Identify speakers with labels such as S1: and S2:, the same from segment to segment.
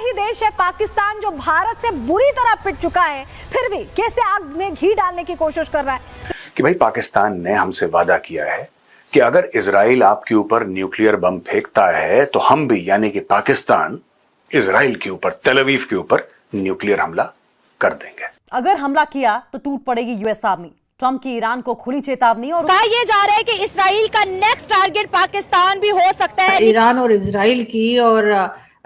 S1: ही देश है पाकिस्तान जो भारत से बुरी तरह पिट चुका है, फिर भी कैसे आग में घी डालने की कोशिश कर रहा है
S2: कि भाई पाकिस्तान ने हमसे वादा किया है कि अगर इजराइल आपके ऊपर न्यूक्लियर बम फेंकता है तो हम भी यानी कि पाकिस्तान इजराइल के ऊपर, तेल अवीव के ऊपर न्यूक्लियर हमला कर देंगे।
S3: अगर हमला किया तो टूट पड़ेगी यूएस आर्मी। ट्रंप की ईरान को खुली चेतावनी। और
S4: कहा यह जा रहा है कि इस्राइल का नेक्स्ट टारगेट पाकिस्तान भी हो सकता है।
S5: ईरान और इजराइल की, और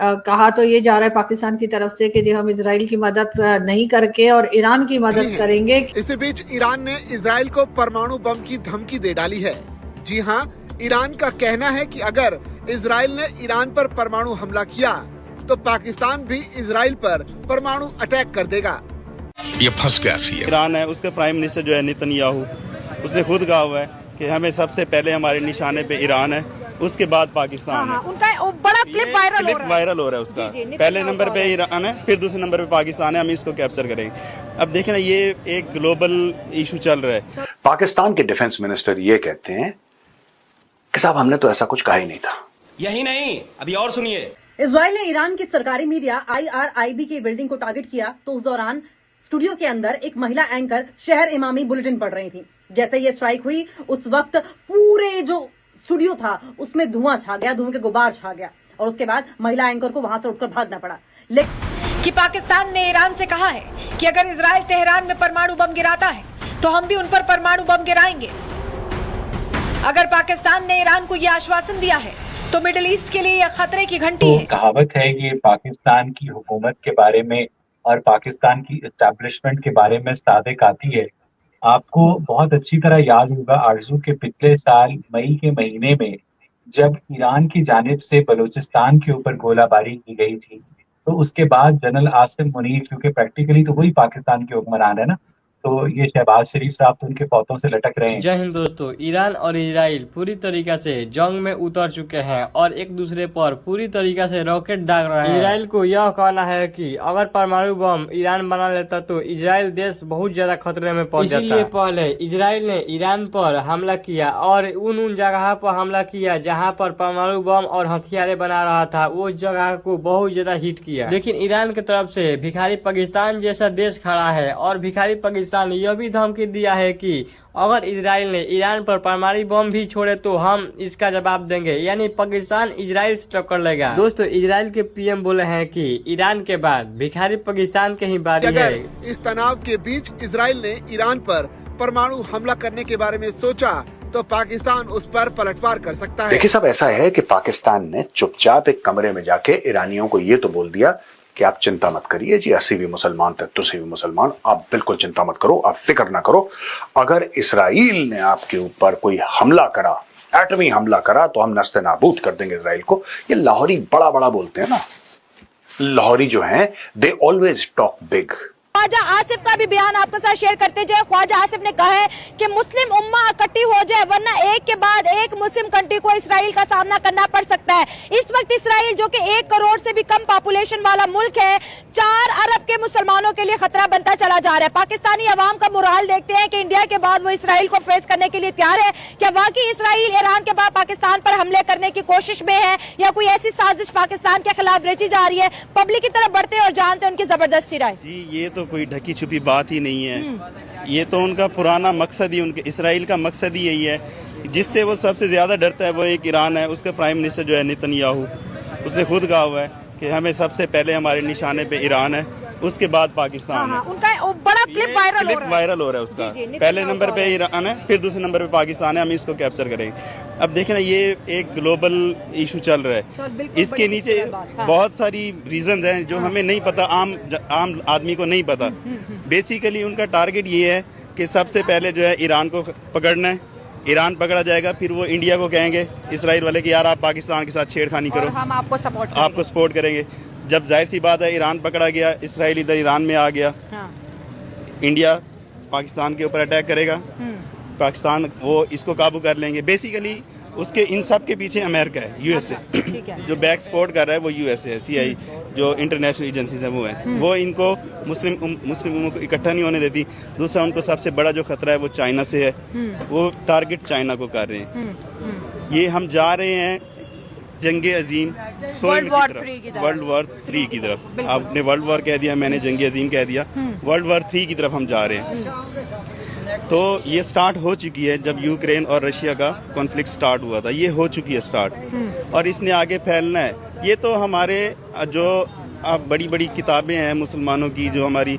S5: कहा तो ये जा रहा है पाकिस्तान की तरफ से कि हम इजराइल की मदद नहीं करके और ईरान की मदद करेंगे।
S6: इसी बीच ईरान ने इजराइल को परमाणु बम की धमकी दे डाली है। जी हाँ, ईरान का कहना है कि अगर इजराइल ने ईरान पर परमाणु हमला किया तो पाकिस्तान भी इजराइल पर परमाणु अटैक कर देगा।
S7: ये फंस गया सी।
S8: ईरान है, उसका प्राइम मिनिस्टर जो है नेतन्याहू, उसने खुद कहा हुआ है कि हमें सबसे पहले हमारे निशाने पे ईरान है, उसके बाद पाकिस्तान है।
S4: उनका बड़ा क्लिप
S8: वायरल हो रहा है उसका। पहले नंबर पे ईरान है, फिर दूसरे नंबर पे पाकिस्तान है। हम इसको कैप्चर करेंगे। अब देखें ना, ये एक ग्लोबल इशू चल रहा है।
S2: पाकिस्तान के डिफेंस मिनिस्टर ये कहते हैं कि साहब हमने तो ऐसा कुछ कहा ही नहीं था।
S9: यही नहीं, अभी और सुनिए।
S3: इजराइल ने ईरान की सरकारी मीडिया IRIB की बिल्डिंग को टारगेट किया तो उस दौरान स्टूडियो के अंदर एक महिला एंकर शहर इमामी बुलेटिन पढ़ रही थी। जैसे ये स्ट्राइक हुई उस वक्त पूरे जो स्टूडियो था उसमें धुआं छा गया, धुएं के गुबार छा गया और उसके बाद महिला एंकर को वहां से उठकर भागना पड़ा।
S4: कि पाकिस्तान ने ईरान से कहा है कि अगर इजराइल तेहरान में परमाणु बम गिराता है तो हम भी उन पर परमाणु बम गिराएंगे। अगर पाकिस्तान ने ईरान को यह आश्वासन दिया है तो मिडिल ईस्ट के लिए यह खतरे की घंटी है।
S10: कहावत है ये पाकिस्तान की हुकूमत के बारे में और पाकिस्तान की एस्टैब्लिशमेंट के बारे में सादिक आती है। आपको बहुत अच्छी तरह याद होगा आरजू के पिछले साल मई के महीने में जब ईरान की जानिब से बलूचिस्तान के ऊपर गोलाबारी की गई थी, तो उसके बाद जनरल आसिम मुनीर, क्योंकि प्रैक्टिकली तो वही पाकिस्तान के हुक्मरान है ना, तो ये शहबाज शरीफ साहब तो उनके फौतों से लटक रहे हैं।
S11: जय हिंद दोस्तों, ईरान और इजराइल पूरी तरीका से जंग में उतर चुके हैं और एक दूसरे पर पूरी तरीका से रॉकेट दाग रहे हैं। इजराइल को यह कहना है कि अगर परमाणु बम ईरान बना लेता तो इजराइल देश बहुत ज्यादा खतरे में पड़ जाता। इसलिए पहले इजराइल ने ईरान पर हमला किया और उन जगह पर हमला किया जहाँ पर परमाणु बम और हथियारें बना रहा था, वो जगह को बहुत ज्यादा हिट किया। लेकिन ईरान की तरफ से भिखारी पाकिस्तान जैसा देश खड़ा है और भिखारी पाकिस्तान ने यह भी धमकी दिया है कि अगर इजराइल ने ईरान पर परमाणु बम भी छोड़े तो हम इसका जवाब देंगे, यानी पाकिस्तान इजराइल से टक्कर लेगा। दोस्तों, इजराइल के पीएम बोले हैं कि ईरान के बाद भिखारी पाकिस्तान के ही बारी है।
S6: इस तनाव के बीच इजराइल ने ईरान पर परमाणु हमला करने के बारे में सोचा तो पाकिस्तान उस पर पलटवार कर सकता है।
S2: देखिए सब ऐसा है कि पाकिस्तान ने चुपचाप एक कमरे में जाके ईरानियों को ये तो बोल दिया कि आप चिंता मत करिए जी, 80 भी मुसलमान तक तो 80 भी मुसलमान, आप बिल्कुल चिंता मत करो, आप फिक्र ना करो। अगर इसराइल ने आपके ऊपर कोई हमला करा, एटमी हमला करा, तो हम नस्ते नाबूद कर देंगे इसराइल को। ये लाहौरी बड़ा बड़ा बोलते हैं ना, लाहौरी जो हैं they always talk big.
S4: Khawaja Asif का भी बयान आपके साथ शेयर करते जाए। ख्वाजा आसिफ ने कहा है कि मुस्लिम उम्मा इकट्ठी हो जाए वरना एक के बाद एक मुस्लिम कंट्री को इसराइल का सामना करना पड़ सकता है। इस वक्त इसराइल जो कि 1 करोड़ से भी कम पॉपुलेशन वाला मुल्क है, 4 अरब के मुसलमानों के लिए खतरा बनता चला जा रहा है। पाकिस्तानी अवाम का मुराल देखते हैं कि इंडिया के बाद वो इसराइल को फेस करने के लिए तैयार है। क्या वाकई इसराइल ईरान के बाद पाकिस्तान पर हमले करने की कोशिश में है या कोई ऐसी साजिश पाकिस्तान के खिलाफ रची जा रही है? पब्लिक की तरफ बढ़ते और जानते उनकी जबरदस्ती राय।
S8: ये तो कोई ढकी छुपी बात ही नहीं है। ये तो उनका पुराना मकसद ही, उनके इसराइल का मकसद ही यही है। जिससे वो सबसे ज्यादा डरता है वो एक ईरान है। उसका प्राइम मिनिस्टर जो है नेतन्याहू, उसने खुद कहा हुआ है कि हमें सबसे पहले हमारे निशाने पे ईरान है, उसके बाद पाकिस्तान है।
S4: उनका बड़ा क्लिप
S8: वायरल हो रहा है उसका। पहले नंबर पे ईरान है, फिर दूसरे नंबर पे पाकिस्तान है। हम इसको कैप्चर करेंगे। अब देखें ना, ये एक ग्लोबल इशू चल रहा है। इसके नीचे बहुत सारी रीजंस हैं जो हमें नहीं पता, आम आदमी को नहीं पता। बेसिकली उनका टारगेट ये है कि सबसे पहले जो है ईरान को पकड़ना है। ईरान पकड़ा जाएगा, फिर वो इंडिया को कहेंगे इसराइल वाले कि यार आप पाकिस्तान के साथ छेड़खानी करो,
S4: हम आपको
S8: सपोर्ट करेंगे। जब जाहिर सी बात है ईरान पकड़ा गया, इसराइल इधर ईरान में आ गया, इंडिया पाकिस्तान के ऊपर अटैक करेगा, पाकिस्तान वो इसको काबू कर लेंगे। बेसिकली उसके इन सब के पीछे अमेरिका है, यूएसए जो बैक सपोर्ट कर रहा है वो यूएसए है। सीआई जो इंटरनेशनल एजेंसीज है वो है, वो इनको मुस्लिम को इकट्ठा नहीं होने देती। दूसरा उनको सबसे बड़ा जो खतरा है वो चाइना से है, वो टारगेट चाइना को कर रहे हैं। ये हम जा रहे हैं जंग अजीम
S4: वर्ल्ड वॉर 3 की तरफ।
S8: वर्ल्ड वॉर 3 की तरफ। आपने वर्ल्ड वॉर कह दिया, मैंने जंग अजीम कह दिया, वर्ल्ड वॉर 3 की तरफ हम जा रहे हैं। तो ये स्टार्ट हो चुकी है, जब यूक्रेन और रशिया का कॉन्फ्लिक्ट स्टार्ट हुआ था, ये हो चुकी है स्टार्ट, और इसने आगे फैलना है। ये तो हमारे जो बड़ी बड़ी किताबें हैं मुसलमानों की, जो हमारी,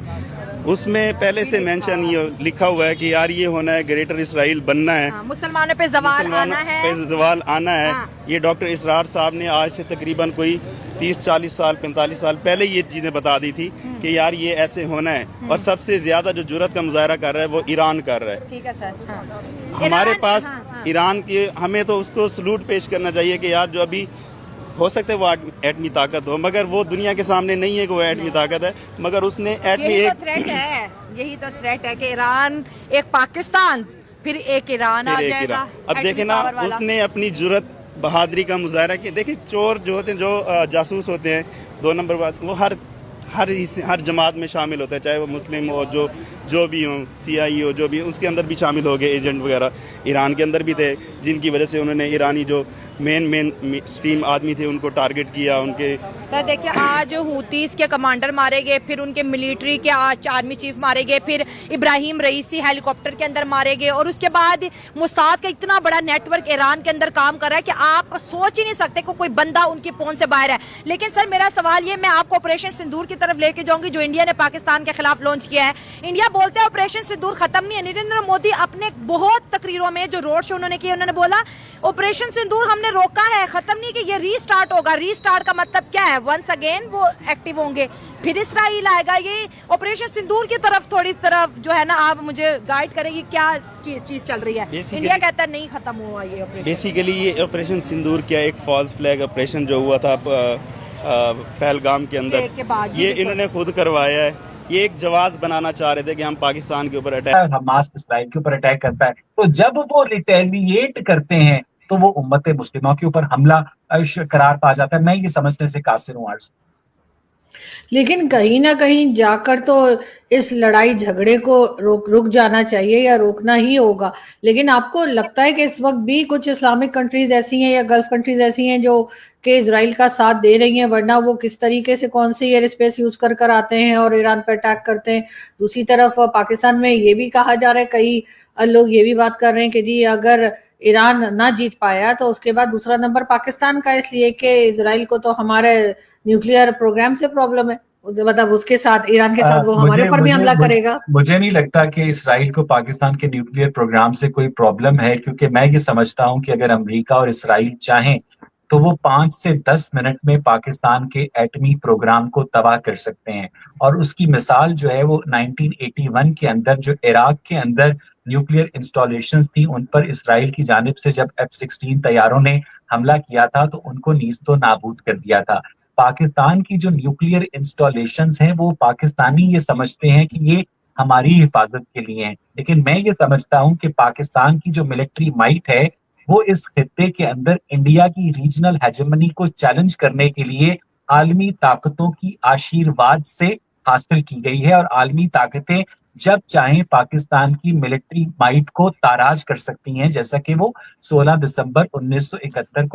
S8: उसमें पहले से मेंशन ये लिखा हुआ है कि यार ये होना है, ग्रेटर इसराइल बनना है,
S4: मुसलमानों पे जवाल आना है,
S8: जवाल आना है। ये डॉक्टर इसरार साहब ने आज से तकरीबन कोई 30-40 साल 45 साल पहले ये चीज़ें बता दी थी कि यार ये ऐसे होना है। और सबसे ज़्यादा जो जुर्रत का मुजाहरा कर रहा है वो ईरान कर रहा है।
S4: ठीक है सर।
S8: हमारे पास ईरान के, हमें तो उसको सलूट पेश करना चाहिए कि यार जो अभी हो सकता है वो एटमी ताकत हो, मगर वो दुनिया के सामने नहीं है कि वो एटमी ताकत है, मगर उसने एटमी
S4: यही तो थ्रेट है कि ईरान एक पाकिस्तान फिर एक ईरान आ जाएगा।
S8: अब देखे ना, उसने अपनी जुर्रत बहादुरी का मुजाहरा किया। देखिए चोर जो होते हैं, जो जासूस होते हैं, 2 नंबर बात, वो हर जमात में शामिल होता है, चाहे वो मुस्लिम हो, जो भी हो, CIA हो, जो भी, उसके अंदर भी शामिल हो गए एजेंट वगैरह। ईरान के अंदर भी थे, जिनकी वजह से उन्होंने ईरानी जो मेन स्ट्रीम आदमी थे उनको टारगेट किया। उनके
S4: सर देखिए, आज हूतीस के कमांडर मारे गए, फिर उनके मिलिट्री के आर्मी चीफ मारे गए, फिर इब्राहिम रईसी हेलीकॉप्टर के अंदर मारे गए, और उसके बाद मोसाद का इतना बड़ा नेटवर्क ईरान के अंदर काम कर रहा है कि आप सोच ही नहीं सकते कि कोई बंदा उनकी पहुंच से बाहर है। लेकिन सर मेरा सवाल ये, मैं आपको ऑपरेशन सिंदूर की तरफ लेके जाऊंगी जो इंडिया ने पाकिस्तान के खिलाफ लॉन्च किया है। इंडिया बोलते हैं ऑपरेशन सिंदूर खत्म नहीं है। नरेंद्र मोदी अपने बहुत तकरीरों में जो रोड शो उन्होंने किया, उन्होंने बोला ऑपरेशन सिंदूर हमने रोका है, खत्म नहीं कि ये रीस्टार्ट होगा। रीस्टार्ट का मतलब क्या है? वंस अगेन वो एक्टिव होंगे, फिर इसराइल आएगा। ये ऑपरेशन सिंदूर की तरफ जो है ना, आप मुझे गाइड करेंगे क्या चीज चल रही है? इंडिया कहता है नहीं खत्म हुआ ये ऑपरेशन।
S8: बेसिकली ये ऑपरेशन सिंदूर क्या, एक फॉल्स फ्लैग ऑपरेशन जो हुआ था पहलगाम के अंदर, ये इन्होंने खुद करवाया है। ये एक जवाब बनाना चाह रहे थे कि हम पाकिस्तान के ऊपर अटैक,
S10: हमास इसराइल के ऊपर अटैक करता है, तो जब वो रिटेलिएट करते हैं तो वो उम्मत मुस्लिमा के ऊपर हमला करार पा जाता है। मैं ये समझने से कासिर हूँ आज।
S5: लेकिन कहीं ना कहीं जाकर तो इस लड़ाई झगड़े को रुक जाना चाहिए या रोकना ही होगा। लेकिन आपको लगता है कि इस वक्त भी कुछ इस्लामिक कंट्रीज ऐसी हैं या गल्फ कंट्रीज ऐसी हैं जो कि इजराइल का साथ दे रही हैं, वरना वो किस तरीके से कौन सी एयर स्पेस यूज कर आते हैं और ईरान पर अटैक करते हैं। दूसरी तरफ पाकिस्तान में ये भी कहा जा रहा है, कई लोग ये भी बात कर रहे हैं कि जी अगर ईरान ना जीत पाया तो उसके बाद दूसरा नंबर पाकिस्तान का, इसलिए कि इजराइल को तो हमारे न्यूक्लियर प्रोग्राम से प्रॉब्लम है, मतलब उसके साथ ईरान के साथ वो हमारे ऊपर भी हमला करेगा।
S10: मुझे नहीं लगता कि इजराइल को पाकिस्तान के न्यूक्लियर प्रोग्राम से कोई प्रॉब्लम है, क्योंकि मैं ये समझता हूं कि अगर अमेरिका और इजराइल चाहें तो वो 5 से 10 मिनट में पाकिस्तान के एटमी प्रोग्राम को तबाह कर सकते हैं। और उसकी मिसाल जो है वो 1981 के अंदर जो इराक के अंदर न्यूक्लियर इंस्टॉलेशंस थी, उन पर इजराइल की जानिब से जब F-16 तैयारों ने हमला किया था तो उनको नीस्तो नाबूद कर दिया था। पाकिस्तान की जो न्यूक्लियर इंस्टॉलेशंस हैं वो पाकिस्तानी ये समझते हैं कि ये हमारी हिफाजत के लिए हैं, लेकिन मैं ये समझता हूं कि पाकिस्तान की जो मिलिट्री माइट है वो इस खित्ते के अंदर इंडिया की रीजनल हेजेमनी को चैलेंज करने के लिए आलमी ताकतों की आशीर्वाद से हासिल की गई है। और आलमी ताकतें जब चाहें पाकिस्तान की मिलिट्री माइट को ताराज कर सकती हैं, जैसा कि वो 16 दिसंबर 1971 को